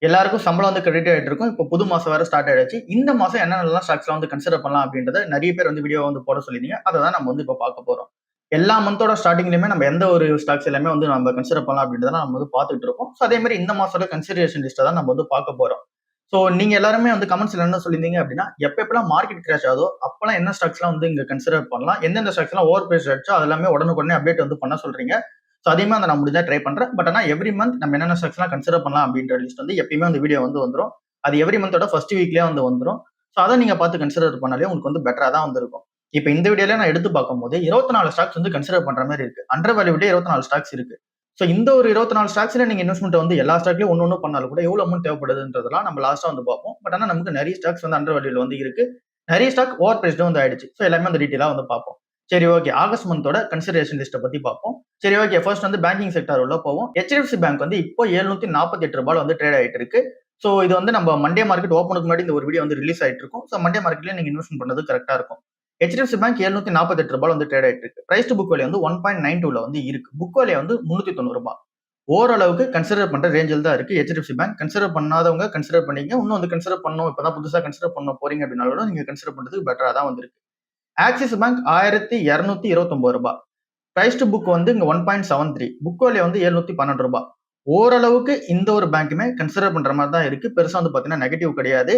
எல்லாருக்கும் சம்பளம் வந்து கிரெடிட் ஆயிட்டு இருக்கும். இப்போ புது மாசம் வேற ஸ்டார்ட் ஆயிடுச்சு. இந்த மாசம் என்னென்னலாம் ஸ்டாக்ஸ்லாம் வந்து கன்சிடர் பண்ணலாம் அப்படின்றத நிறைய பேர் வந்து வீடியோ வந்து போட சொல்லியிருந்தீங்க. அதை தான் நம்ம வந்து இப்போ பார்க்க போறோம். எல்லா மந்தோட ஸ்டார்டிங்லயுமே நம்ம எந்த ஒரு ஸ்டாக்ஸ் எல்லாமே வந்து நம்ம கன்சிடர் பண்ணலாம் அப்படின்றத நம்ம வந்து பார்த்துட்டு இருக்கோம். ஸோ அதே மாதிரி இந்த மாசோட கன்சிடரேஷன் லிஸ்ட்டை தான் நம்ம வந்து பார்க்க போறோம். ஸோ நீங்க எல்லாருமே வந்து கமெண்ட்ஸ்ல என்ன சொல்லியிருந்தீங்க அப்படின்னா, எப்பெல்லாம் மார்க்கெட் கிராஷ் ஆகுதோ அப்பெல்லாம் என்ன ஸ்டாக்ஸ்லாம் வந்து இங்க கன்சிடர் பண்ணலாம், எந்தெந்த ஸ்டாக்ஸ்லாம் ஓவர் பிரைஸ் ஆயிடுச்சோ அது எல்லாமே உடனுக்குடனே அப்டேட் வந்து பண்ண சொல்றீங்க. ஸோ அதையுமே வந்து நான் முடிஞ்சா ட்ரை பண்றேன். பட் ஆனால் எவ்ரி மந்த் நம்ம என்னென்ன ஸ்டாக்ஸ்லாம் கன்சிடர் பண்ணலாம் அப்படின்ற லிஸ்ட் வந்து எப்பயுமே அந்த வீடியோ வந்து வந்துரும். அது எவ்ரி மந்தோட ஃபர்ஸ்ட் வீக்லயே வந்து வந்துரும். ஸோ அதை நீங்க பார்த்து கன்சிடர் பண்ணாலே உங்களுக்கு வந்து பெட்டரா தான் வந்திருக்கும். இப்போ இந்த வீடியோல நான் எடுத்து பார்க்கும்போது 24 ஸ்டாக்ஸ் வந்து கன்சிடர் பண்ற மாதிரி இருக்கு. அண்டர் வேல்யூலே 24 ஸ்டாக்ஸ் இருக்கு. ஸோ இந்த ஒரு 24 ஸ்டாக்ஸ்ல நீங்க இன்வெஸ்ட்மெண்ட் வந்து எல்லா ஸ்டாக்லயும் ஒன்னு பண்ணாலும் கூட எவ்வளவு அமௌண்ட் தேவைப்படுதுன்றதெல்லாம் நம்ம லாஸ்டா வந்து பார்ப்போம். பட் ஆனால் நமக்கு நிறைய ஸ்டாக்ஸ் வந்து அண்டர் வேல்யூல வந்து இருக்கு. நிறைய ஸ்டாக் ஓவர் பிரைஸ்டும் வந்து ஆயிடுச்சு. ஸோ எல்லாமே அந்த டீட்டெயிலா வந்து பார்ப்போம். சரி, ஓகே. ஆகஸ்ட் மந்தோட கன்சிடரேஷன் லிஸ்ட்டை பத்தி பார்ப்போம். சரி, ஓகே. ஃபர்ஸ்ட் வந்து பேங்கிங் செக்டார் உள்ள போவோம். HDFC பேங்க் வந்து இப்போ ₹748 வந்து ட்ரேட் ஆயிட்டு இருக்கு. ஸோ இது வந்து நம்ம மண்டே மார்க்கெட் ஓப்பனுக்கு முன்னாடி இந்த ஒரு வீடியோ வந்து ரிலீஸ் ஆயிட்டு இருக்கும். ஸோ மண்டே மார்க்கெட்ல நீங்க இன்வெஸ்ட் பண்ணது கரெக்டா இருக்கும். HDFC பேங்க் ₹748 வந்து ட்ரேட் ஆயிட்டு இருக்கு. பிரைஸ் டு புக் வேல்யூ வந்து 1.92ல வந்து இருக்கு. புக் வேல்யூ வந்து ₹390. ஓரளவுக்கு கன்சிடர் பண்ற ரேஞ்சில் தான் இருக்கு HDFC பேங்க். கன்சிடர் பண்ணாதவங்க கன்சிடர் பண்ணீங்க. இன்னும் வந்து கன்சிடர் பண்ணணும், இப்பதான் புதுசா கன்சிடர் பண்ண போறீங்க அப்படின்னாலும் நீங்க கன்சிடர் பண்றதுக்கு பெட்டரா தான் வந்திருக்கு. Axis bank ₹1229. Price to book வந்து இங்க 1.73. புக் வேல்யூ வந்து ₹712. ஓரளவுக்கு இந்த ஒரு பேங்க்குமே கன்சிடர் பண்ற மாதிரி தான் இருக்கு. பெருசா வந்து பாத்தீங்கன்னா நெகட்டிவ் கிடையாது.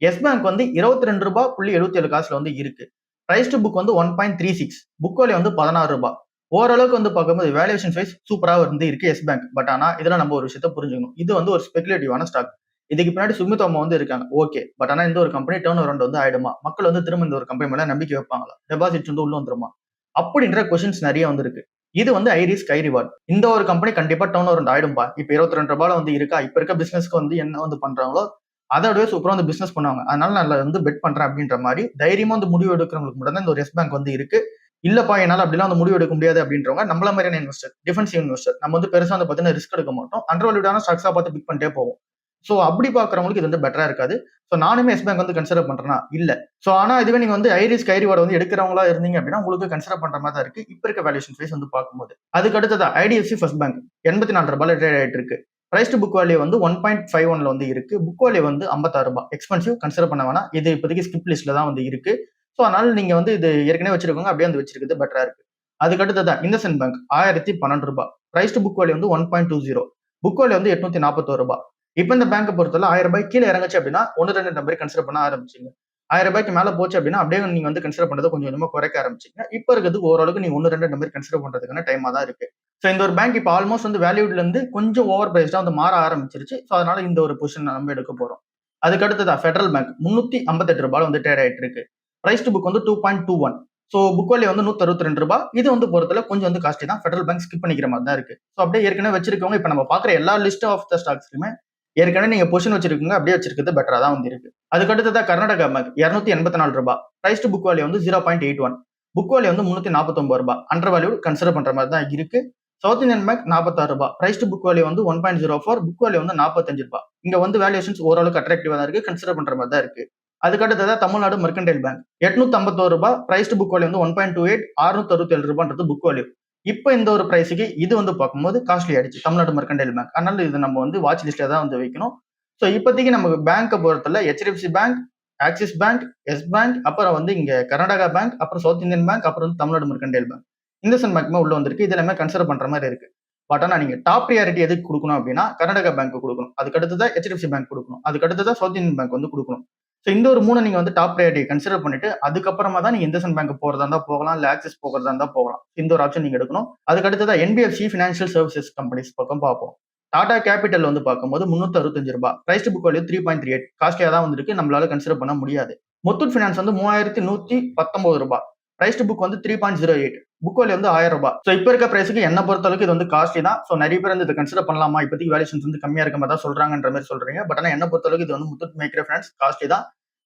எஸ் பேங்க் வந்து ₹22.77 வந்து இருக்கு. பிரைஸ் டு புக் வந்து 1.36. புக் வேல்யூ வந்து ₹16. ஓரளவுக்கு வந்து பார்க்கும்போது வேல்யூவேஷன் வைஸ் சூப்பரா வந்து இருக்கு எஸ் பேங்க். பட் ஆனா இதுல நம்ம ஒரு விஷயத்த புரிஞ்சுக்கணும். இது வந்து ஒரு ஸ்பெகுலேட்டிவான ஸ்டாக். இதுக்கு பின்னாடி சுமித்தோமா வந்து இருக்காங்க. ஓகே. பட் ஆனா இந்த ஒரு கம்பெனி டர்ன் அரவுண்ட் வந்து ஆயிடுமா? மக்கள் வந்து திரும்ப இந்த ஒரு கம்பெனி மேல நம்பிக்கை வைப்பாங்களா? டெபாசிட்ஸ் வந்து உள்ள வந்துருமா? அப்படின்ற கொஸ்டின்ஸ் நிறைய வந்து இருக்கு. இது வந்து ஹை ரிஸ்க் ஹை ரிவார்ட். இந்த ஒரு கம்பெனி கண்டிப்பா டர்ன் அரவுண்ட் ஆயிடும்பா. இப்ப ₹22 வந்து இருக்கா? இப்ப இருக்க பிசினஸ்க்கு வந்து என்ன வந்து பண்றாங்களோ அதோடவே சூப்பரா வந்து பிசினஸ் பண்ணுவாங்க. அதனால நான் வந்து பெட் பண்றேன் அப்படின்ற மாதிரி தைரியமா வந்து முடிவு எடுக்கிறவங்களுக்கு மட்டும் தான் இந்த ஒரு எஸ் பேங்க் வந்து இருக்கு. இல்லப்பா என்னால அப்படிலாம் வந்து முடிவு எடுக்க முடியாது அப்படின்றவங்க நம்மள மாதிரியான இன்வெஸ்டர், டிஃபென்சிவ் இன்வெஸ்டர். நம்ம வந்து பெருசா வந்து பாத்தீங்கன்னா ரிஸ்க் எடுக்க மாட்டோம். அண்டர் வேல்யூடான ஸ்டாக்ஸா பார்த்து பிக் பண்ணிட்டே போவோம். சோ அப்படி பாக்குறவங்களுக்கு இது வந்து பெட்டரா இருக்காது. சோ நானுமே எஸ் பேங்க் வந்து கன்சிடர் பண்றேனா இல்ல. சோ ஆனா இதுவே நீங்க வந்து ஹை ரிஸ்க் ஹை ரிவார்ட் வந்து எடுக்கிறவங்களா இருந்தீங்க அப்படின்னா உங்களுக்கு கன்சிடர் பண்ற மாதிரி தான் இருக்கு. இப்ப இருக்க வேல்யூஷன் வைஸ் வந்து பார்க்கும்போது. அதுக்கு அடுத்ததா ஐடிஎஃப்சி ஃபர்ஸ்ட் பேங்க் ₹84 ட்ரேட் ஆயிட்டு இருக்கு. பிரைஸ் டு புக் வேல்யூ வந்து 1.51ல வந்து இருக்கு. புக் வேல்யூ வந்து ₹56. எக்ஸ்பென்சிவ், கன்சிடர் பண்ண வேணாம். இது இப்போதைக்கு ஸ்கிப் லிஸ்ட்ல தான் வந்து இருக்கு. சோ அதனால நீங்க வந்து இது ஏற்கனவே வச்சிருக்கவங்க அப்படியே வந்து வச்சிருக்கிறது பெட்டரா இருக்கு. அதுக்கு அடுத்ததா IndusInd bank ₹1012. Price to book value வந்து 1.20. புக் வேல்யூ வந்து ₹841. இப்ப இந்த பேங்க் பொறுத்தவரை ₹1000 கீழே இறங்குச்சு அப்படின்னா 1-2 நம்பர் கன்சிடர் பண்ண ஆரம்பிச்சிங்க. ₹1000 மேல போச்சு அப்படின்னா அப்படியே நீங்க வந்து கன்சிடர் பண்றதை கொஞ்சம் கொஞ்சமா குறைக்க ஆரம்பிச்சிங்க. இப்ப இருக்கிறது ஓரளவுக்கு நீங்க 1-2 நம்பர் கன்சிடர் பண்றதுக்கான டைமா தான் இருக்கு. சோ இந்த ஒரு பேங்க் இப்ப ஆல்மோஸ்ட் வந்து வேல்யூட்ல இருந்து கொஞ்சம் ஓவர் பிரைஸ்டா வந்து மாற ஆரம்பிச்சிருச்சு. சோ அதனால இந்த ஒரு பொசிஷன் நம்ம எடுக்க போறோம். அதுக்கு அடுத்ததா ஃபெடரல் பேங்க் ₹358 வந்து ட்ரேட் ஆயிட்டு இருக்கு. பிரைஸ் டு புக் வந்து 2.21. சோ புக் வேல்யூ வந்து ₹162. இது வந்து பொறுத்தல கொஞ்சம் வந்து காஸ்ட்லி தான். ஃபெடரல் பேங்க் ஸ்கிப் பண்ணிக்கிற மாதிரி தான் இருக்கு. சோ அப்படியே ஏற்கனவே வச்சிருக்கவங்க இப்ப நம்ம பாக்குற எல்லா லிஸ்ட் ஆஃப் த ஸ்டாக்ஸ்லயுமே ஏற்கனவே நீங்க பொசிஷன் வச்சிருக்கீங்க அப்படியே வச்சிருக்கிறது பெட்டரா தான் வந்து இருக்கு. அதுக்கு அடுத்ததா Karnataka bank ₹284. Price to book value வந்து 0.81. புக் வேல்யூ வந்து ₹349. அண்டர் வேல்யூ கன்சிடர் பண்ற மாதிரி தான் இருக்கு. South Indian bank ₹46. Price to book value வந்து 1.04. புக் வேல்யூ வந்து ₹45. இங்க வந்து வேல்யூஷன்ஸ் ஓரளவுக்கு அட்ராக்டிவா தான் இருக்கு. கன்சிடர் பண்ற மாதிரி தான் இருக்கு. அதுக்கு அடுத்ததா Tamil Nadu mercantile bank ₹851. Price to book value வந்து 1.28. ₹667 புக் வேல்யூ. இப்ப இந்த ஒரு பிரைஸுக்கு இது வந்து பார்க்கும்போது காஸ்ட்லி ஆயிடுச்சு தமிழ்நாடு மெர்கன்டைல் பேங்க். அதனால இது நம்ம வந்து வாட்ச் லிஸ்ட்ல தான் வந்து வைக்கணும். சோ இப்போதைக்கு நமக்கு பேங்கை பொறுத்தல HDFC bank, Axis bank, Yes bank, அப்புறம் வந்து இங்க கர்நாடகா பேங்க், அப்புறம் சவுத் இந்தியன் பேங்க், அப்புறம் வந்து தமிழ்நாடு மெர்கன்டைல் பேங்க், இந்தசென்ட் பேங்க்குமே உள்ள வந்திருக்கு. இது எல்லாமே கன்சிடர் பண்ற மாதிரி இருக்கு. பட் ஆனா நீங்க டாப் ப்ரியாரிட்டி எதுக்கு கொடுக்கணும் அப்படின்னா கர்நாடகா பேங்க் கொடுக்கணும். அதுக்கு அடுத்ததா HDFC பேங்க் கொடுக்கணும். அதுக்கு அடுத்ததா சவுத் இந்தியன் பேங்க் வந்து கொடுக்கணும். சோ இந்த ஒரு 3 நீங்க வந்து டாப் ப்ரையாரிட்டி கன்சிடர் பண்ணிட்டு அதுக்கப்புறமா தான் நீங்க இந்தசென்ட் பேங்க் போறதா இருந்தா போகலாம், இல்ல ஆக்சிஸ் போகிறதா இருந்தா போகலாம். இந்த ஒரு ஆப்ஷன் நீங்க எடுக்கணும். அதுக்கு அடுத்ததா NBFC ஃபினான்ஷியல் சர்வீசஸ் கம்பெனிஸ் பக்கம் பார்ப்போம். டாடா கேபிட்டல் வந்து பார்க்கும்போது ₹365. Price to book value 3.38. காஸ்ட்லியா தான் வந்திருக்கு. நம்மளால கன்சிடர் பண்ண முடியாது. முத்தூட் ஃபினான்ஸ் வந்து ₹3119. பிரைஸ் டு புக் வந்து 3.08. புக் வேல்யூ வந்து ₹1000. சோ இப்ப இருக்க பிரைஸ்க்கு என்ன பொறுத்தளவுக்கு இது வந்து காஸ்ட்லி தான். சோ நிறைய பேர் வந்து இதை கன்சிடர் பண்ணலாமா, இப்போதைக்கு வேல்யூஷன்ஸ் வந்து கம்மியா இருக்க மாதிரி தான் சொல்றாங்கன்ற மாதிரி சொல்றீங்க. பட் ஆனா என்ன பொறுத்தளவுக்கு இது வந்து முத்தூட் மைக்ரோ ஃபைனான்ஸ் காஸ்ட்லி தான்.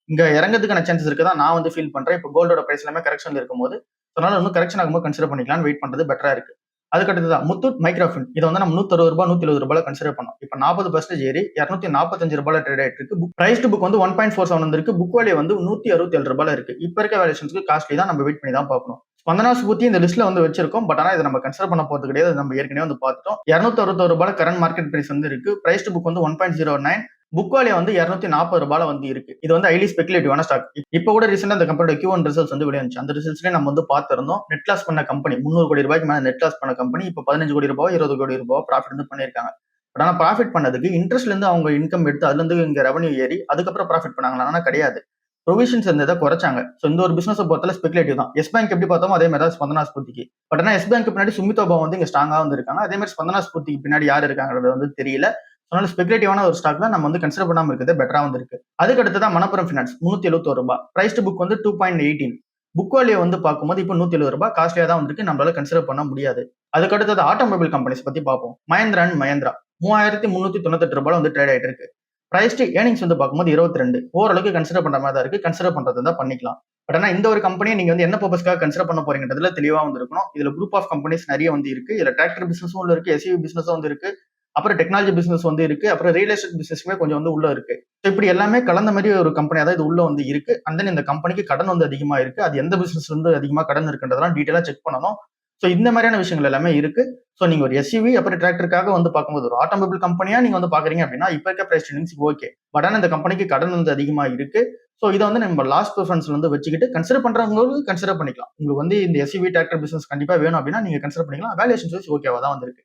இங்க இறங்கிறதுக்கான சான்சஸ் இருக்குதா நான் வந்து ஃபீல் பண்றேன். இப்போ கோல்டோட பிரைஸ் எல்லாமே கரெக்ஷன்ல இருக்கும்போது அதனால இன்னும் கரெக்ஷன் ஆகும்போது கன்சிடர் பண்ணிக்கலாம், வெயிட் பண்றது பெட்டரா இருக்கு. அதுக்கு அடுத்ததான் முத்தூட் மைக்ரோஃபின். இதை வந்து நம்ம ₹160 ₹170 கன்சிடர் பண்ணோம். இப்ப 40% ஏறி ₹245 ட்ரேட் ஆயிட்டு இருக்கு. பிரைஸ் டு புக் வந்து 1.47 வந்திருக்கு. புக் வேல்யூ வந்து ₹167 இருக்கு. இப்ப இருக்க வேல்யூஷன்ஸ்க்கு காஸ்ட்லி தான், நம்ம வெயிட் பண்ணி தான் பார்க்கணும். ஸ்பந்தனா ஸ்பூர்த்தி இந்த லிஸ்ட்ல வந்து வச்சிருக்கோம். பட் ஆனா இதை நம்ம கன்சிடர் பண்ண போறது கிடையாது. நம்ம ஏற்கனவே வந்து பார்த்துட்டோம். ₹261 கரண்ட் மார்க்கெட் பிரைஸ் வந்து இருக்கு. பிரைஸ் டு புக் வந்து 1.09. புக் வேல்யூ வந்து ₹240 வந்து இருக்கு. இது வந்து ஹைலி ஸ்பெகுலேட்டிவான ஸ்டாக். இப்ப கூட ரீசெண்டா அந்த கம்பெனியோட Q1 ரிசல்ட்ஸ் வந்து வெளிவந்துச்சு. அந்த ரிசல்ட்ஸ்லயே நம்ம வந்து பார்த்திருந்தோம். நெட் லாஸ் பண்ண கம்பெனி ₹300 கோடி மேல நெட் லாஸ் பண்ண கம்பெனி இப்ப ₹15 கோடி ₹20 கோடி ப்ராஃபிட் வந்து பண்ணியிருக்காங்க. பட் ஆனா ப்ராஃபிட் பண்ணதுக்கு இன்ட்ரெஸ்ட்ல இருந்து அவங்க இன்கம் எடுத்து அதுல இருந்து இங்க ரெவன்யூ ஏறி அதுக்கப்புறம் ப்ராஃபிட் பண்ணாங்களா? ஆனா கிடையாது. ப்ரொவிஷன்ஸ் இருந்ததை குறைச்சாங்க. ஸோ இந்த ஒரு பிசினஸ் பொறுத்தல ஸ்பெகுலேட்டிவ் தான். எஸ் பேங்க் எப்படி பார்த்தோமோ அதே மாதிரி தான் ஸ்பந்தனா ஸ்பூர்த்திக்கு. பட் ஆனா எஸ் பேங்க் பின்னாடி சுமித்தோபா வந்து இங்க ஸ்ட்ராங்கா வந்து இருக்காங்க. அதே மாதிரி ஸ்பந்தனா ஸ்பூர்த்திக்கு பின்னாடி யார் இருக்காங்கிறது வந்து தெரியல. அதனால ஸ்பெகுலேட்டிவான ஒரு ஸ்டாக் தான் நம்ம வந்து கன்சிடர் பண்ணாம இருக்கிறது பெட்டரா வந்து இருக்கு. அதுக்கு அடுத்ததான் மணப்புரம் ஃபினான்ஸ் ₹371. பிரைஸ்டு புக் வந்து 2.18. புக் வேல்யூ வந்து பார்க்கும்போது இப்போ ₹170 காஸ்ட்லியா தான் வந்திருக்கு. நம்மளால கன்சிடர் பண்ண முடியாது. அதுக்கு அடுத்தது ஆட்டோமொபைல் கம்பெனிஸ் பத்தி பார்ப்போம். மஹேந்திரா அண்ட் மஹேந்திரா ₹3,398 வந்து ட்ரேட் ஆயிட்டு இருக்கு. பிரைஸ்டு ஏர்னிங்ஸ் வந்து பார்க்கும்போது 22. ஓரளவுக்கு கன்சிடர் பண்ற மாதிரி தான் இருக்கு. கன்சிடர் பண்றது தான் பண்ணிக்கலாம். பட் ஆனா இந்த ஒரு கம்பெனியை நீங்க வந்து என்ன பர்பஸ்க்காக கன்சிடர் பண்ண போறீங்கன்றதுல தெளிவா வந்து இருக்கணும். இதுல குரூப் ஆஃப் கம்பெனிஸ் நிறைய வந்து இருக்கு. இதுல டிராக்டர் பிசினஸும் உள்ள இருக்கு, எஸ்யூவி பிசினஸும் வந்து இருக்கு, அப்புறம் டெக்னாலஜி பிசினஸ் வந்து இருக்கு, அப்புறம் ரியல் எஸ்டேட் பிசினஸ்மே கொஞ்சம் வந்து உள்ள இருக்கு. இப்படி எல்லாமே கலந்த மாதிரி ஒரு கம்பெனியா தான் இது உள்ள வந்து இருக்கு. அண்ட் தென் இந்த கம்பெனிக்கு கடன் வந்து அதிகமா இருக்கு. அது எந்த பிசினஸ் வந்து அதிகமா கடன் இருக்குன்றதெல்லாம் டீட்டெயிலா செக் பண்ணணும். ஸோ இந்த மாதிரியான விஷயங்கள் எல்லாமே இருக்கு. ஸோ நீங்க ஒரு எஸ்யூவி அப்புறம் டிராக்டருக்காக வந்து பார்க்கும்போது ஒரு ஆட்டோமொபைல் கம்பெனியா நீங்க வந்து பாக்குறீங்க அப்படின்னா இப்ப இருக்க பிரைஸ் ட்ரெண்டிங்ஸ் ஓகே. பட் ஆனா இந்த கம்பெனிக்கு கடன் வந்து அதிகமா இருக்கு. ஸோ இதை வந்து நம்ம லாஸ்ட் ப்ரிஃபரன்ஸ்ல வந்து வச்சுக்கிட்டு கன்சிடர் பண்றவங்களுக்கு கன்சிடர் பண்ணிக்கலாம். உங்களுக்கு வந்து இந்த எஸ்யூவி டிராக்டர் பிசினஸ் கண்டிப்பா வேணும் அப்படின்னா நீங்க கன்சிடர் பண்ணிக்கலாம். வேல்யூஷன் வைஸ் ஓகேவா தான் வந்திருக்கு.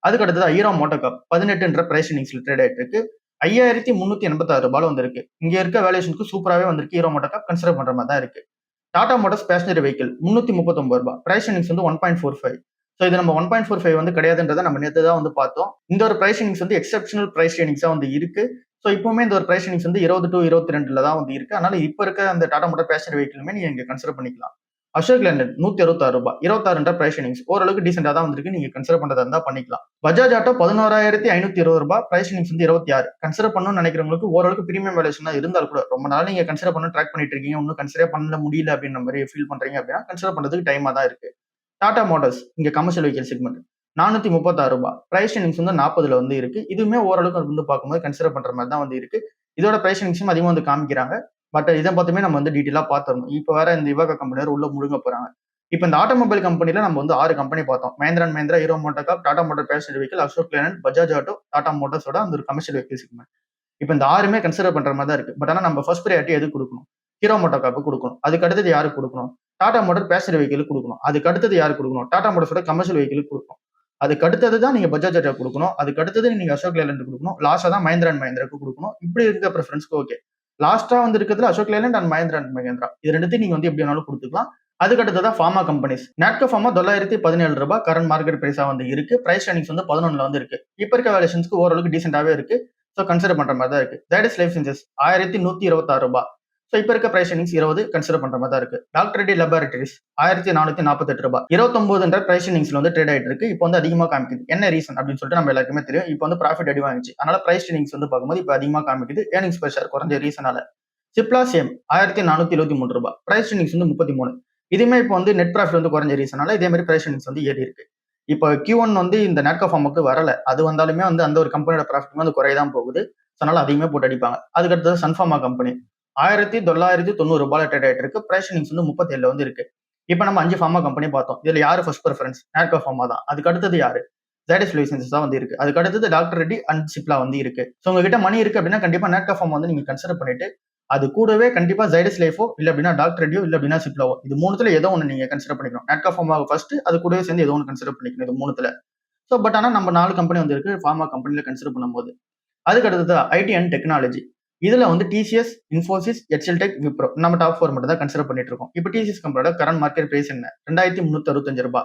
அதுக்கு அடுத்தது ஹீரோ மோட்டோகார்ப் 18 பிரைஸ் இன்னிங்ஸ்ல ட்ரேட் ஆயிட்டு இருக்கு. ₹5,386 வந்திருக்கு. இங்க இருக்க வேல்யூஷனுக்கு சூப்பராகவே வந்திருக்கு. ஹீரோ மோட்டோகார்ப் கன்சிடர் பண்ற மாதிரி தான் இருக்கு. Tata Motors passenger vehicle ₹339. Price earnings வந்து 1.45. ஸோ இது நம்ம 1.45 வந்து கிடையாதுன்றதை நம்ம நேற்று தான் வந்து பார்த்தோம். இந்த ஒரு பிரைஸ் இன்னிங்ஸ் வந்து எக்ஸப்ஷனல் பிரைஸ் இன்னிங்ஸா வந்து இருக்கு. ஸோ இப்பவுமே இந்த ஒரு பிரைஸ் இன்னிங்ஸ் வந்து 20 to 22 தான் வந்து இருக்கு. அதனால இப்ப இருக்க அந்த டாடா மோட்டார் பேசஞ்சர் வெஹிக்கிளுமே நீங்க இங்க கன்சிடர் பண்ணிக்கலாம். அசோக் லேலண்ட் ₹166. 26 பிரைஸ் இன்னிங்ஸ் ஓரளவுக்கு டீசெண்டா தான் வந்திருக்கு. நீங்க கன்சிடர் பண்றதா இருந்தா பண்ணிக்கலாம். பஜாஜ் ஆட்டோ ₹11,520. பிரைஸ் இன்னிங்ஸ் வந்து 26. கன்சிடர் பண்ணணும்னு நினைக்கிறவங்களுக்கு ஓரளவுக்கு பிரீமியம் வேல்யூஷன் தான் இருந்தால் கூட ரொம்ப நாள் நீங்க கன்சிடர் பண்ண ட்ராக் பண்ணிட்டு இருக்கீங்க, இன்னும் கன்சிடர் பண்ண முடியல அப்படின்ற மாதிரி ஃபீல் பண்றீங்க அப்படின்னா கன்சிடர் பண்றதுக்கு டைமா தான் இருக்கு. டாடா மோட்டார்ஸ் இங்க commercial vehicle segment ₹436. Price earnings வந்து 40 வந்து இருக்கு. இதுவுமே ஓரளவுக்கு வந்து பார்க்கும்போது கன்சிடர் பண்ற மாதிரி தான் வந்து இருக்கு. இதோட பிரைஸ் இன்னிங்ஸும் அதிகமாக வந்து காமிக்கிறாங்க. பட் இதை பார்த்துமே நம்ம வந்து டீட்டெயிலா பார்த்துடணும். இப்போ வேற இந்த இவாகா கம்பெனியார் உள்ள முழுங்க போறாங்க. இப்போ இந்த ஆட்டோமொபைல் கம்பெனில நம்ம வந்து 6 கம்பெனி பார்த்தோம். Mahindra and Mahindra, Hero MotoCorp, Tata motor passenger vehicle, Ashok Leyland, Bajaj auto, Tata மோட்டார்ஸோட அந்த ஒரு கமர்ஷியல் வெஹிக்கிள் செக்மெண்ட். இப்போ இந்த 6மே கன்சிடர் பண்ற மாதிரி தான் இருக்கு. பட் ஆனா நம்ம ஃபர்ஸ்ட் ப்ரையாரிட்டி எதுக்கு கொடுக்கணும்? ஹீரோ மோட்டோகார்ப்பு கொடுக்கணும். அதுக்கு அடுத்தது யாருக்கு கொடுக்கணும்? டாடா மோட்டார் பேசஞ்சர் வெஹிக்கிள் கொடுக்கணும். அதுக்கு அடுத்தது யாருக்கு கொடுக்கணும்? டாடா மோட்டார்ஸோட கமர்ஷியல் வெஹிக்கிள் கொடுக்கணும். அதுக்கு அடுத்தது தான் நீங்க பஜாஜ் ஆட்டோ கொடுக்கணும். அதுக்கு அடுத்தது நீங்க அசோக் லேலண்ட் கொடுக்கணும். லாஸ்டா தான் மஹேந்திரா அண்ட் மஹேந்திராக்கு கொடுக்கணும். இப்படி இருக்க ப்ரிஃபரன்ஸ்க்கு ஓகே. லாஸ்டா வந்து இருக்கிறதுல அசோக் லேலண்ட் அண்ட் மஹேந்திரா அண்ட் மஹேந்திரா இது ரெண்டுத்தையும் நீங்க வந்து எப்படி வேணாலும் கொடுத்துக்கலாம். அதுக்கு அடுத்ததான் pharma companies. Natco pharma $917 current market பிரைஸா வந்து இருக்கு. பிரைஸ் ரன்னிங்ஸ் வந்து 11 வந்து இருக்கு. இப்ப இருக்க வேல்யூஷன்ஸ்க்கு ஓரளவுக்கு டீசென்டாவே இருக்கு. ஸோ கன்சிடர் பண்ற மாதிரி தான் இருக்கு. Zydus life sciences $1,126. ஸோ இப்ப இருக்க பிரைஸ் ரன்னிங்ஸ் 20 கன்சிடர் பண்ற மாதிரி தான் இருக்கு. Doctor Reddy laboratories $1,448. 29 பிரைஸ் ரன்னிங்ஸ்ல வந்து ட்ரேட் ஆயிட்டு இருக்கு. இப்போ வந்து அதிகமா காமிக்குது. என்ன ரீசன் அப்படின்னு சொல்லிட்டு நம்ம எல்லாருக்குமே தெரியும். இப்போ வந்து ப்ராஃபிட் அடி வாங்கிச்சு. அதனால பிரைஸ் ரன்னிங்ஸ் வந்து பார்க்கும்போது இப்போ அதிகமா காமிக்குது. ஏர்னிங்ஸ் பெர் ஷேர் குறைஞ்ச ரீசனால. சிப்லா சேம் $1,423. பிரைஸ் ரன்னிங்ஸ் வந்து 33. இதுமே இப்போ வந்து நெட் ப்ராஃபிட் வந்து குறைஞ்ச ரீசனால இதே மாதிரி பிரைஸ் ரன்னிங்ஸ் வந்து ஏறி இருக்கு. இப்போ Q1 வந்து இந்த நாட்கோ ஃபார்முக்கு வரல. அது வந்தாலுமே வந்து அந்த ஒரு கம்பெனியோட ப்ராஃபிட் வந்து குறையதான் போகுது. அதனால அதிகமே போட்டு அடிப்பாங்க. அதுக்கு அடுத்தது சன்ஃபார்மா கம்பெனி $1,990 ட்ரேட் ஆயிட்டு இருக்கு. பிரைஸ் ரன்னிங்ஸ் வந்து 37 வந்து இருக்கு. இப்போ நம்ம 5 ஃபார்மா கம்பெனி பார்த்தோம். இதுல யாரு ஃபர்ஸ்ட் ப்ரிஃபரன்ஸ்? நாட்கோ ஃபார்மா தான். அதுக்கு அடுத்தது யாரு? ஜைடஸ் லைஃப் சயின்சஸ் தான் வந்து இருக்கு. அதுக்கு அடுத்தது டாக்டர் ரெட்டி அண்ட் சிப்லா வந்து இருக்கு. ஸோ உங்ககிட்ட மணி இருக்கு அப்படின்னா கண்டிப்பா நாட்கோ ஃபார்மா வந்து நீங்க கன்சிடர் பண்ணிட்டு அது கூடவே கண்டிப்பா ஜைடஸ் லைஃபோ இல்ல அப்படின்னா டாக்டர் ரெட்டியோ இல்ல அப்படின்னா சிப்லாவோ இது மூணுத்துல ஏதோ ஒன்று நீங்க கன்சிடர் பண்ணிக்கணும். நாட்கோ ஃபார்மா ஃபர்ஸ்ட் அது கூடவே சேர்ந்து ஏதோ ஒன்று கன்சிடர் பண்ணிக்கணும் இது மூணுத்துல. ஸோ பட் ஆனா நம்ம 4 கம்பெனி வந்து இருக்கு ஃபார்மா கம்பெனில கன்சிடர் பண்ணும்போது. அதுக்கு அடுத்தது ஐடி அண்ட் டெக்னாலஜி. இதுல வந்து டிசிஎஸ், இன்ஃபோசிஸ், எச்எல்டெக், விப்ரோ நம்ம டாப் 4 மட்டும் தான் கன்சிடர் பண்ணிட்டு இருக்கோம். இப்போ டிசிஎஸ் கம்பெனியோட கரண்ட் மார்க்கெட் பிரைஸ் என்ன? $2,365.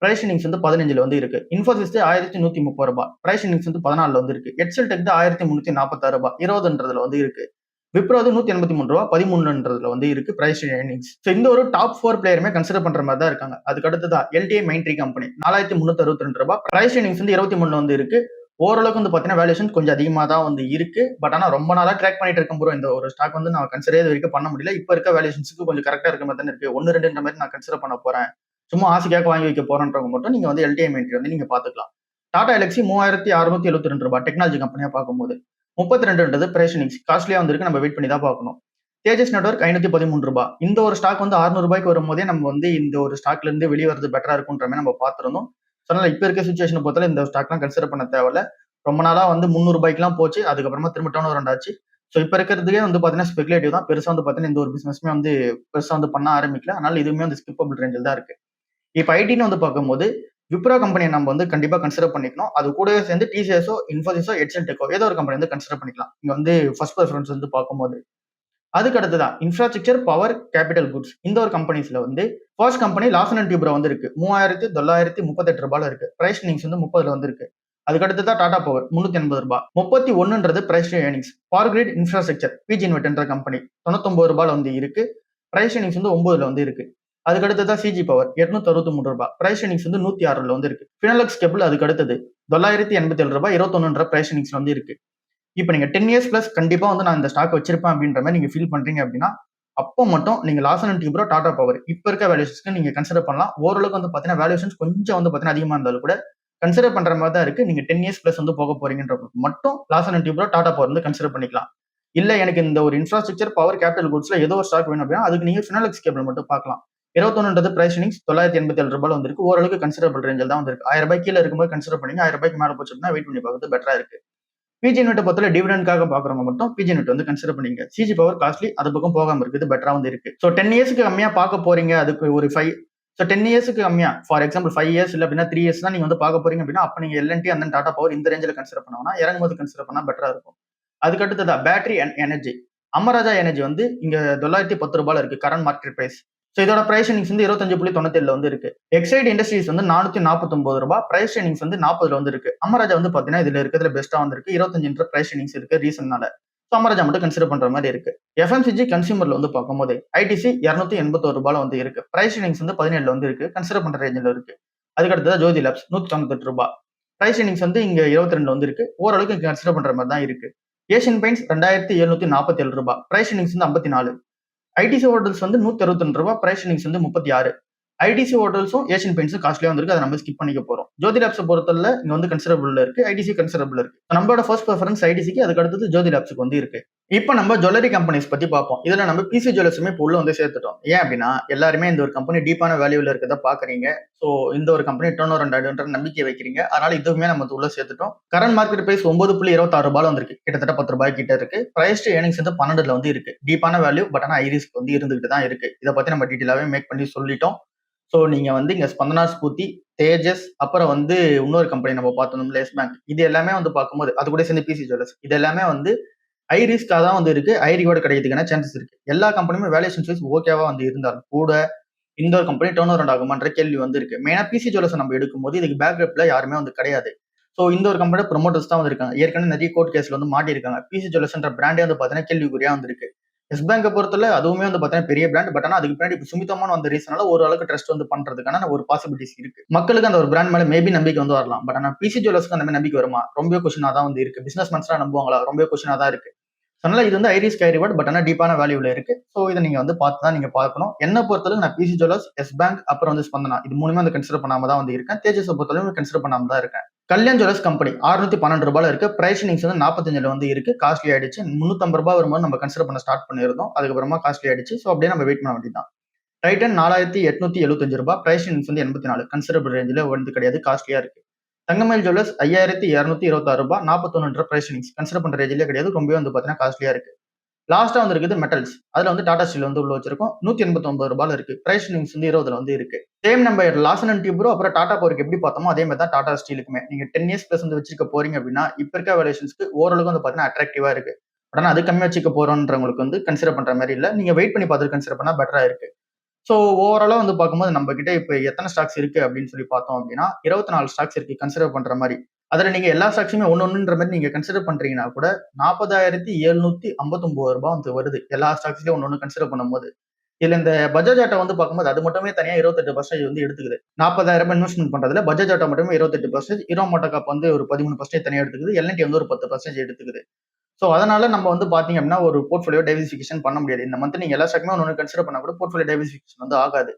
பிரைஸ் இன்னிங்ஸ் வந்து 15 வந்து இருக்கு. இன்ஃபோசிஸ் $1,130. பிரைஸ் இன்னிங்ஸ் வந்து 14 வந்து இருக்கு. எச்எல்டெக் $1,346 20 வந்து இருக்கு. விப்ரோ வந்து $183 13 வந்து இருக்கு பிரைஸ் ஏர்னிங்ஸ். ஸோ இந்த ஒரு டாப் 4 பிளேயருமே கன்சிடர் பண்ற மாதிரி தான் இருக்காங்க. அதுக்கு அடுத்ததா LTI Mindtree company $4,362. Price earnings வந்து 23 வந்து இருக்கு. ஓரளவுக்கு வந்து பாத்தீங்கன்னா வேல்யூஷன் கொஞ்சம் அதிகமா தான் வந்து இருக்கு. பட் ஆனா ரொம்ப நாளா ட்ராக் பண்ணிட்டு இருக்கும் ப்ரோ இந்த ஒரு ஸ்டாக் வந்து நான் கன்சிடர் இது வரைக்கும் பண்ண முடியல. இப்ப இருக்க வேல்யூஷன்ஸ்க்கு கொஞ்சம் கரெக்டா இருக்க மாதிரி தான் இருக்கு. 1 2 மாதிரி நான் கன்சிடர் பண்ண போறேன். சும்மா ஆசைக்காக வாங்கி வைக்க போறேன்றவங்க மட்டும் நீங்க வந்து எல்டிஐ மைன்ட்ரி வந்து நீங்க பாத்துக்கலாம். டாடா எலக்ஸி $3,672 டெக்னாலஜி கம்பெனியா பார்க்கும்போது 32 பிரைஸ் இன்னிங்ஸ் காஸ்ட்லியா வந்திருக்கு. நம்ம வெயிட் பண்ணி தான் பார்க்கணும். தேஜஸ் நெட்வொர்க் $513. இந்த ஒரு ஸ்டாக் வந்து $600 வரும்போதே நம்ம வந்து இந்த ஒரு ஸ்டாக்ல இருந்து வெளியே வரது பெட்டரா இருக்குன்ற மாதிரி நம்ம பார்த்திருந்தோம். அதனால இப்ப இருக்க சுச்சுவேஷன் பொறுத்தவரை இந்த ஸ்டாக்லாம் கன்சிடர் பண்ண தேவையில்ல. ரொம்ப நாளா வந்து 300 ரூபாய்க்குலாம் போச்சு. அதுக்கப்புறமா திரும்ப டர்ன் ஓவர் ஆச்சு. ஸோ இப்ப இருக்கிறதுக்கே வந்து பார்த்தீங்கன்னா ஸ்பெகுலேட்டிவ் தான். பெருசா வந்து பார்த்தீங்கன்னா எந்த ஒரு பிசினஸுமே வந்து பெருசா வந்து பண்ண ஆரம்பிக்கல. அதனால இதுவுமே வந்து ஸ்கிப்பபிள் ரேஞ்சில் தான் இருக்கு. இப்ப ஐடின்னு வந்து பார்க்கும்போது விப்ரோ கம்பெனிய நம்ம வந்து கண்டிப்பா கன்சிடர் பண்ணிக்கணும். அது கூடவே சேர்ந்து டிசிஎஸோ, இன்ஃபோசிஸோ, ஹெச்எல் டெக்கோ ஏதோ ஒரு கம்பெனி வந்து கன்சிடர் பண்ணிக்கலாம். இங்க வந்து ஃபர்ஸ்ட் பிரெஃபரன்ஸ் வந்து பார்க்கும்போது. அதுக்கு அடுத்ததான் இன்ஃப்ராஸ்ட்ரக்சர், பவர், கேபிட்டல் குட்ஸ். இந்த ஒரு கம்பெனிஸ்ல வந்து first company Larson and Toubro வந்து இருக்கு. ரூ. 3938 இருக்கு. பிரைஸ் ஏர்னிங்ஸ் வந்து 30ல வந்து இருக்கு. அதுக்கு அடுத்ததா டாடா பவர் ரூ. 380. 31ன்றது price earnings. Power grid infrastructure PG இன்வெர்ட்ன்ற கம்பெனி ரூ. 99 வந்து இருக்கு. பிரைஸ் ஏர்னிங்ஸ் வந்து 9ல வந்து இருக்கு. அதுக்கு அடுத்ததா சிஜி பவர் ரூ. 263. பிரைஸ் ஏர்னிங்ஸ் வந்து 106ல வந்து இருக்கு. ஃபினோலெக்ஸ் கேபிள் அதுக்கு அடுத்தது ரூ. 987 21ன்ற பிரைஸ் ஏர்னிங்ஸ்ல வந்து இருக்கு. இப்ப நீங்க 10 இயர்ஸ் பிளஸ் கண்டிப்பா வந்து நான் இந்த ஸ்டாக் வச்சிருப்பேன் அப்படின்ற மாதிரி நீங்க ஃபீல் பண்றீங்க அப்படின்னா, அப்போ மட்டும் நீங்க Larson and Toubro, Tata power இப்ப இருக்க வேல்யூஷன்ஸ்க்கு நீங்க கன்சிடர் பண்ணலாம். ஓரளவுக்கு வந்து பாத்தீங்கன்னா வேல்யூஷன்ஸ் கொஞ்சம் வந்து பாத்தீங்கன்னா அதிகமா இருந்தாலும் கூட கன்சிடர் பண்ற மாதிரி தான் இருக்கு. நீங்க 10 இயர்ஸ் பிளஸ் வந்து போக போறீங்கன்ற மட்டும் Larson and Toubro, Tata power வந்து கன்சிடர் பண்ணிக்கலாம். இல்ல எனக்கு இந்த ஒரு இன்ஃப்ராஸ்ட்ரக்சர், பவர், கேபிட்டல் குட்ஸ்ல ஏதோ ஒரு ஸ்டாக் வேணும் அப்படின்னா அதுக்கு நீங்க ஃபினோலெக்ஸ் கேபிள் மட்டும் பார்க்கலாம். 21ன்றது பிரைஸ் ஏர்னிங்ஸ் ரூ. 987 வந்திருக்கு. ஓரளவுக்கு கன்சிடரபிள் ரேஞ்சில் தான் வந்திருக்கு. ரூ. 1000 கீழ இருக்கும்போது கன்சிடர் பண்ணீங்க. ரூ. 1000 மேல போச்சு அப்படின்னா வெயிட் பண்ணி பார்க்கறது பெட்டரா இருக்கு. பிஜி இன்வெர்ட்டை பொறுத்தவரை டிவிடெண்ட்காக பாக்குறவங்க மட்டும் பிஜி இன்வெர்ட் வந்து கன்சிடர் பண்ணீங்க. சிஜி பவர் காஸ்ட்லி, அது பக்கம் போகாம இருக்குது, பெட்டரா வந்து இருக்கு. ஸோ 10 இயர்ஸ்க்கு கம்மியா பார்க்க போறீங்க, அதுக்கு ஒரு 5 ஸோ 10 இயர்ஸ்க்கு கம்மியா ஃபார் எக்ஸாம்பிள் 5 இயர்ஸ் இல்ல அப்படின்னா 3 இயர்ஸ் தான் நீங்க வந்து பார்க்க போறீங்க அப்படின்னா அப்ப நீங்க எல்என்டி அந்த டாடா பவர் இந்த ரேஞ்சில் கன்சிடர் பண்ணா இறங்கும்போது கன்சிடர் பண்ணா பெட்டரா இருக்கும். அதுக்கு அடுத்ததா battery and energy. Amara Raja energy வந்து இங்க $910 இருக்கு கரண்ட் மார்க்கெட் பிரைஸ். ஸோ இதோட பிரைஸ் ஏர்னிங்ஸ் வந்து 25.97 வந்து இருக்கு. எக்ஸைட் இண்டஸ்ட்ரீஸ் வந்து $449. பிரைஸ் ஏர்னிங்ஸ் வந்து 40ல வந்து இருக்கு. அமராஜா வந்து பாத்தீங்கன்னா இதுல இருக்கிறதுல பெஸ்டா வந்திருக்கு. 25 பிரைஸ் ஏர்னிங்ஸ் இருக்கு ரீசன்னால. ஸோ அமராஜா மட்டும் கன்சிடர் பண்ற மாதிரி இருக்கு. எஃப்எம்சிஜி கன்சியூமர்ல வந்து பார்க்கும்போது ஐடிசி $281 வந்து இருக்கு. பிரைஸ் ஏர்னிங்ஸ் வந்து 17ல வந்து இருக்கு. கன்சிடர் பண்ற ரேஞ்சில் இருக்கு. அதுக்கு அடுத்ததா ஜோதி லேப்ஸ் $198. பிரைஸ் ஏர்னிங்ஸ் வந்து இங்க 22ல வந்து இருக்கு. ஓரளவுக்கு கன்சிடர் பண்ற மாதிரி தான் இருக்கு. Asian paints $2747. பிரைஸ் ஏர்னிங்ஸ் வந்து 54. ஐடிசி ஹோட்டல்ஸ் வந்து $162. பிரைஸ் ஏர்னிங்ஸ் வந்து 36. ஐடிசி ஹோட்டல்ஸும் ஏஷியன் பெயிண்ட்ஸும் காஸ்ட்லியா வந்திருக்கு. அதை நம்ம ஸ்கிப் பண்ணிக்க போறோம். ஜோதி லேப்ஸ் பொறுத்தவரை இங்க வந்து கன்சிடரபிள் இருக்கு. ஐடிசி கன்சிடரபிள் இருக்கு. நம்மளோட ஃபர்ஸ்ட் ப்ரிஃபரன்ஸ் ஐடிசிக்கு, அதுக்கு அடுத்தது ஜோதி லேப்ஸ்க்கு வந்து இருக்கு. இப்போ நம்ம ஜுவல்லரி கம்பெனிஸ் பத்தி பார்ப்போம். இதுல நம்ம பிசி ஜுவல்லர்ஸுமே இப்போ உள்ள வந்து சேர்த்துட்டோம். ஏன் அப்படின்னா எல்லாருமே இந்த ஒரு கம்பெனி டீப்பான வேல்யூல இருக்கிறத பாக்குறீங்க. ஸோ இந்த ஒரு கம்பெனி டர்ன் ஓவர் ஆயிடுன்ற நம்பிக்கை வைக்கிறீங்க. அதனால இதுவுமே நம்ம உள்ள சேர்த்துட்டோம். கரண்ட் மார்க்கெட் பிரைஸ் $9.26 வந்திருக்கு. கிட்டத்தட்ட $10 கிட்ட இருக்கு. பிரைஸ் ஏர்னிங்ஸ் வந்து 12ல வந்து இருக்கு. டீப்பான வேல்யூ, பட் ஆனா ஐரிஸ்க் வந்து இருந்துகிட்டு தான் இருக்கு. இதை பத்தி நம்ம டீட்டெயிலாவே மேக் பண்ணி சொல்லிட்டோம். ஸோ நீங்க வந்து இங்க ஸ்பந்தனா ஸ்பூர்த்தி, தேஜஸ், அப்புறம் வந்து இன்னொரு கம்பெனி நம்ம பார்த்தோம் எஸ் பேங்க், இது எல்லாமே வந்து பார்க்கும்போது அது கூட சேர்ந்து பிசி ஜுவல்லர்ஸ் இது எல்லாமே வந்து ஹை ரிஸ்கா தான் வந்து இருக்கு. ஹை ரிவார்டு கிடைக்கிறதுக்கான சான்சஸ் இருக்கு. எல்லா கம்பெனியுமே வேல்யூஷன் வைஸ் ஓகேவா வந்து இருந்தாலும் கூட இந்த ஒரு கம்பெனி டர்ன் ஓவர் ஆகுமான்ற கேள்வி வந்து இருக்கு. மெயினா பிசி ஜுவல்லர்ஸ் நம்ம எடுக்கும்போது இதுக்கு பேக்ரப்ல யாருமே வந்து கிடையாது. ஸோ இந்த ஒரு கம்பெனி ப்ரொமோட்டர்ஸ் தான் வந்திருக்காங்க. ஏற்கனவே நிறைய கோர்ட் கேஸ்ல வந்து மாட்டிருக்காங்க. பிசி ஜுவல்லர்ஸ்ன்ற பிராண்டே வந்து பார்த்தீங்கன்னா கேள்விக்குறியா வந்திருக்கு. எஸ் பேங்கை பொறுத்தல அதுவுமே வந்து பார்த்தீங்கன்னா பெரிய பிராண்ட். பட் ஆனால் அதுக்கு பின்னாடி இப்போ சுமித்தமான வந்த ரீசனால ஓரளவுக்கு ட்ரஸ்ட் வந்து பண்றதுக்கான ஒரு பாசிபிலிட்டிஸ் இருக்கு. மக்களுக்கு அந்த ஒரு பிராண்ட் மேல மேபி நம்பிக்கை வந்து வரலாம். பட் ஆனால் பிசி ஜுவல்லர்ஸ்க்கு அந்த மாதிரி நம்பிக்கை வருமா? ரொம்ப கொஸ்டினா தான் வந்து இருக்கு. பிசினஸ் மேன்ஸ்லாம் நம்புவாங்களா? ரொம்ப கொஸ்டினா தான் இருக்கு. அதனால இது வந்து ஐரிஸ் கை ரிவார்ட், பட் ஆனால் டீப்பான வேல்யூல இருக்கு. ஸோ இதை நீங்க வந்து பார்த்து தான் நீங்க பார்க்கணும். என்ன பொறுத்தளவு நான் பிசி ஜுவல்லர்ஸ், எஸ் பேங்க், அப்புறம் வந்து ஸ்பந்தனா இது மூணுமே வந்து கன்சிடர் பண்ணாம தான் வந்து இருக்கேன். தேஜஸ் பொறுத்தளவு கன்சிடர் பண்ணாம தான் இருக்கேன். கல்யாண் ஜுவல்லர்ஸ் கம்பெனி $612 இருக்கு. பிரைஸ் ஏர்னிங்ஸ் வந்து 45ல வந்து இருக்கு. காஸ்ட்லி ஆயிடுச்சு. $350 வரும்போது நம்ம கன்சிடர் பண்ண ஸ்டார்ட் பண்ணிருந்தோம். அதுக்கப்புறமா காஸ்ட்லி ஆயிடுச்சு. ஸோ அப்படியே நம்ம வெயிட் பண்ண வேண்டியதான். டைட்டன் $4875. பிரைஸ் ஏர்னிங்ஸ் வந்து 84. கன்சிடரபிள் ரேஞ்சில் வந்து கிடையாது, காஸ்ட்லியா இருக்கு. தங்கமயில் ஜுவல்லர்ஸ் $5226. 41 பிரைஸ் ஏர்னிங்ஸ் கன்சிடர் பண்ற ரேஞ்சிலே கிடையாது. ரொம்பவே வந்து பாத்தீங்கன்னா காஸ்ட்லியா இருக்கு. லாஸ்டா வந்து இருக்குது மெட்டல்ஸ். அதுல வந்து டாடா ஸ்டீல் வந்து உள்ள வச்சிருக்கோம். $189 இருக்கு. பிரைஸ் ஏர்னிங்ஸ் வந்து 20ல வந்து இருக்கு. சேம் நம்ம லார்சன் அண்ட் டியூப்ரோ அப்புறம் டாடா பவருக்கு எப்படி பார்த்தோமோ அதே மாதிரி தான் டாடா ஸ்டீலுக்குமே. நீங்க 10 இயர்ஸ் பிளஸ் வந்து வச்சிருக்க போறீங்க அப்படின்னா இப்ப இருக்க வேல்யூஷன்ஸ்க்கு ஓரளவுக்கு வந்து பாத்தீங்கன்னா அட்ராக்டிவா இருக்கு. உடனே அது கம்மியா வச்சுக்க போறோன்றவங்களுக்கு வந்து கன்சிடர் பண்ற மாதிரி இல்ல. நீங்க வெயிட் பண்ணி பார்த்து கன்சிடர் பண்ணா பெட்டரா இருக்கு. ஸோ ஓவராலா வந்து பார்க்கும்போது நம்ம கிட்ட இப்போ எத்தனை ஸ்டாக்ஸ் இருக்கு அப்படின்னு சொல்லி பார்த்தோம் அப்படின்னா 24 ஸ்டாக்ஸ் இருக்கு கன்சிடர் பண்ற மாதிரி. அதுல நீங்க எல்லா ஸ்டாக்ஸுமே ஒன்னொன்னுன்ற மாதிரி நீங்க கன்சிடர் பண்றீங்கன்னா கூட $40,759 வந்து வருது. எல்லா ஸ்டாக்ஸ்லயும் ஒன்னொன்னு கன்சிடர் பண்ணும்போது. இதுல இந்த பஜாஜ் ஆட்டோ வந்து பார்க்கும்போது அது மட்டுமே தனியா 28% வந்து எடுத்துக்குது. $40,000 இன்வெஸ்ட்மெண்ட் பண்றதுல பஜாஜ் ஆட்டோ மட்டுமே 28%, ஹீரோ மோட்டோகார்ப் வந்து ஒரு 13% தனியா எடுத்துக்குது, எல்என்டி வந்து ஒரு 10% எடுத்துக்குது. ஸோ அதனால நம்ம வந்து பாத்தீங்க அப்படின்னா ஒரு போர்ட்ஃபோலியோ டைவர்சிஃபிகேஷன் பண்ண முடியாது. இந்த மந்த் நீங்க எல்லா ஸ்டாக்குமே ஒன்று கன்சிடர் பண்ணா கூட போர்ட்ஃபோலியோ டைவர்சிஃபிகேஷன் வந்து ஆகாது.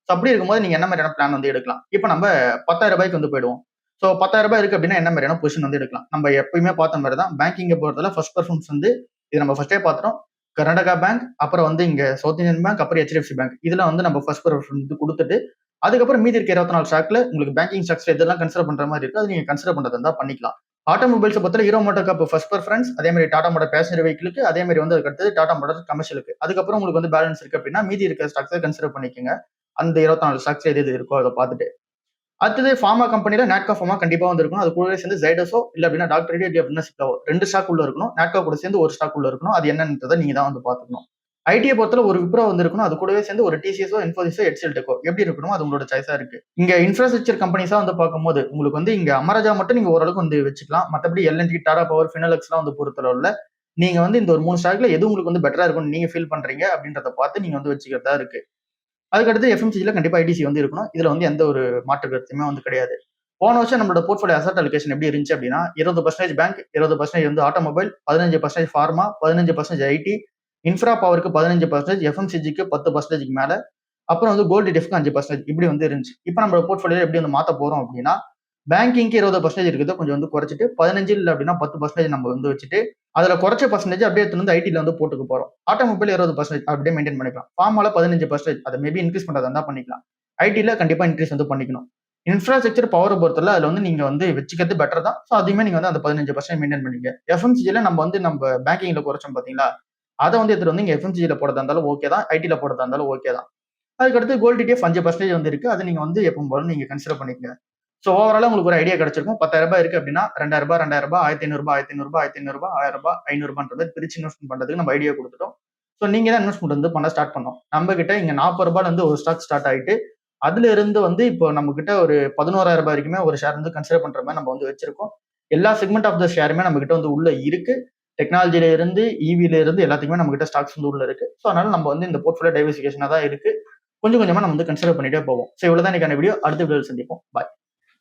ஸோ அப்படி இருக்கும்போது நீங்க என்ன மாதிரியான பிளான் வந்து எடுக்கலாம்? இப்போ நம்ம $10,000 வந்து போயிடுவோம். ஸோ $10,000 இருக்கு அப்படின்னா என்ன மாதிரியான பொசிஷன் வந்து எடுக்கலாம்? நம்ம எப்பயுமே பார்த்த மாதிரி தான் பேங்கிங்கை பொறுத்தவரை ஃபர்ஸ்ட் பர்ஃபார்மன்ஸ் வந்து இது நம்ம ஃபர்ஸ்டே பார்த்துட்டோம். கர்நாடகா பேங்க், அப்புறம் வந்து இங்க சவுத் இந்தியன் பேங்க், அப்புறம் ஹெச்டிஎஃப்சி பேங்க் இதுல வந்து நம்ம ஃபர்ஸ்ட் பர்ஃபார்மன்ஸ் கொடுத்துட்டு அதுக்கப்புறம் மீதி இருக்க 24 ஸ்டாக்ல உங்களுக்கு பேங்கிங் ஸ்டாக்ஸ் எதெல்லாம் கன்சிடர் பண்ற மாதிரி இருக்கு அது நீங்க கன்சிடர் பண்றதா இருந்தா பண்ணிக்கலாம். ஆட்டோமொபைல்ஸை பொறுத்தவரை Hero MotoCorp first preference, அதே மாதிரி டாடா மோட்டார் பேசஞ்சர் வெஹிக்கிளுக்கு, அதே மாதிரி வந்து அதுக்கு அடுத்தது டாடா மோட்டார் கமர்ஷியலுக்கு. அதுக்கப்புறம் உங்களுக்கு வந்து பேலன்ஸ் இருக்கு அப்படின்னா மீதி இருக்கிற ஸ்டாக்ஸை கன்சிடர் பண்ணிக்கோங்க. அந்த 24 ஸ்டாக்ஸ் எது எது இருக்கோ அதை பார்த்துட்டு. அடுத்தது ஃபார்மா கம்பெனில நாட்கா ஃபார்மா கண்டிப்பா வந்து இருக்கணும். அது கூடவே சேர்ந்து ஜைடஸோ இல்ல அப்படின்னா டாக்டர் ரெடி அப்படின்னா சிப்லாவோ 2 ஸ்டாக் உள்ள இருக்கணும். நாட்கா கூட சேர்ந்து ஒரு ஸ்டாக் உள்ள இருக்கணும். அது என்னன்றதை நீங்க தான் வந்து பார்த்துக்கணும். ஐடியை பொறுத்தல ஒரு விப்ரோ வந்து இருக்கணும். அது கூடவே சேர்ந்து ஒரு டிசிஎஸோ, இன்ஃபோசிஸோ, எச்எல் டெக்கோ எப்படி இருக்கணும் அது உங்களோட சாய்ஸா இருக்கு. இங்க இன்ஃப்ராஸ்ட்ரக்சர் கம்பெனிஸா வந்து பார்க்கும்போது உங்களுக்கு வந்து இங்க அமராஜா மட்டும் நீங்க ஓரளவுக்கு வந்து வச்சுக்கலாம். மற்றபடி எல்என்டி, டாடா பவர், ஃபினோலெக்ஸ்லாம் வந்து பொறுத்தளவுல நீங்க வந்து இந்த ஒரு 3 ஸ்டாக்ல எது உங்களுக்கு வந்து பெட்டரா இருக்கும்னு நீங்க ஃபீல் பண்றீங்க அப்படின்றத பார்த்து நீங்க வந்து வச்சுக்கிறதா இருக்கு. அதுக்கடுத்து எஃப்எம்சிஜில கண்டிப்பா ஐடிசி வந்து இருக்கணும். இதுல வந்து எந்த ஒரு மாற்று கருத்துமே வந்து கிடையாது. போன வருஷம் நம்மளோட போர்ட்ஃபோலியோ அசெட் அலோகேஷன் எப்படி இருந்துச்சு அப்படின்னா 20% பேங்க், 20% வந்து ஆட்டோமொபைல், 15% ஃபார்மா, 15% ஐடி, இன்ஃப்ரா பவருக்கு 15%, எஃப்எம்சிஜிக்கு 10%க்கு மேல, அப்புறம் வந்து கோல்டு டெஃப்க்கு 5% இப்படி வந்து இருந்துச்சு. இப்போ நம்மளோட போர்ட்ஃபோலியோ எப்படி வந்து மாத்த போறோம் அப்படின்னா பேங்கிங்க்கு 20% இருக்கிறத கொஞ்சம் வந்து குறைச்சிட்டு 15 இல்லை அப்படின்னா 10% நம்ம வந்து வச்சுட்டு அதுல குறைச்ச பர்சன்டேஜ் அப்படியே எடுத்து வந்து ஐடில வந்து போட்டுக்க போறோம். ஆட்டோமொபைல் 20% அப்படியே மெயின்டைன் பண்ணிக்கலாம். ஃபார்மால 15% அதை மேபி இன்க்ரீஸ் பண்றதா இருந்தா பண்ணிக்கலாம். ஐடில கண்டிப்பா இன்க்ரீஸ் வந்து பண்ணிக்கணும். இன்ஃப்ராஸ்ட்ரக்சர் பவரை பொறுத்தல அதுல வந்து நீங்க வந்து வச்சுக்கிறது பெட்டர் தான். ஸோ அதையுமே நீங்க வந்து அந்த 15% மெயின்டைன் பண்ணிக்க. எஃப்எம்சிஜில நம்ம பேங்கிங்ல குறைச்சோம் பாத்தீங்களா, அதை வந்து எடுத்துட்டு வந்து இங்க எஃப்எம்சிஜில போடுறதா இருந்தாலும் ஓகே தான், ஐடில போடுறதா இருந்தாலும் ஓகே தான். அதுக்கடுத்து கோல்டு டிடிஎஃப் 5% வந்து இருக்கு. அதை நீங்க வந்து எப்பவும் போல நீங்க கன்சிடர் பண்ணிக்கங்க. ஸோ ஓவராலா உங்களுக்கு ஒரு ஐடியா கிடைச்சிருக்கும். 10,000 இருக்கு அப்படின்னா 2,000, 2,000, 1,500, 1,500, 1,500, 1,000, 500 மாதிரி பிரிச்சு இன்வெஸ்ட் பண்றதுக்கு நம்ம ஐடியா கொடுத்துட்டோம். ஸோ நீங்க தான் இன்வெஸ்ட்மெண்ட் வந்து பண்ண ஸ்டார்ட் பண்ணோம். நம்ம கிட்ட இங்க 40 இருந்து ஒரு ஸ்டாக் ஸ்டார்ட் ஆயிட்டு அதுல இருந்து வந்து இப்போ நம்ம கிட்ட ஒரு 11,000 வரைக்குமே ஒரு ஷேர் வந்து கன்சிடர் பண்ற மாதிரி நம்ம வந்து வச்சிருக்கோம். எல்லா செக்மெண்ட் ஆஃப் த ஷேருமே நம்ம கிட்ட வந்து உள்ள இருக்கு. டெக்னாலஜில இருந்து இவில இருந்து எல்லாத்துக்குமே நம்ம கிட்ட ஸ்டாக்ஸ் வந்து உள்ள இருக்கு. ஸோ அதனால நம்ம வந்து இந்த போர்ட்ஃபோலியோ டைவர்சிஃபிகேஷனா தான் இருக்கு. கொஞ்சம் கொஞ்சமா நம்ம வந்து கன்சிடர் பண்ணிட்டே போவோம். ஸோ இவ்வளவுதான் இன்னைக்கான வீடியோ. அடுத்த வீடியோவில் சந்திப்போம். பாய்.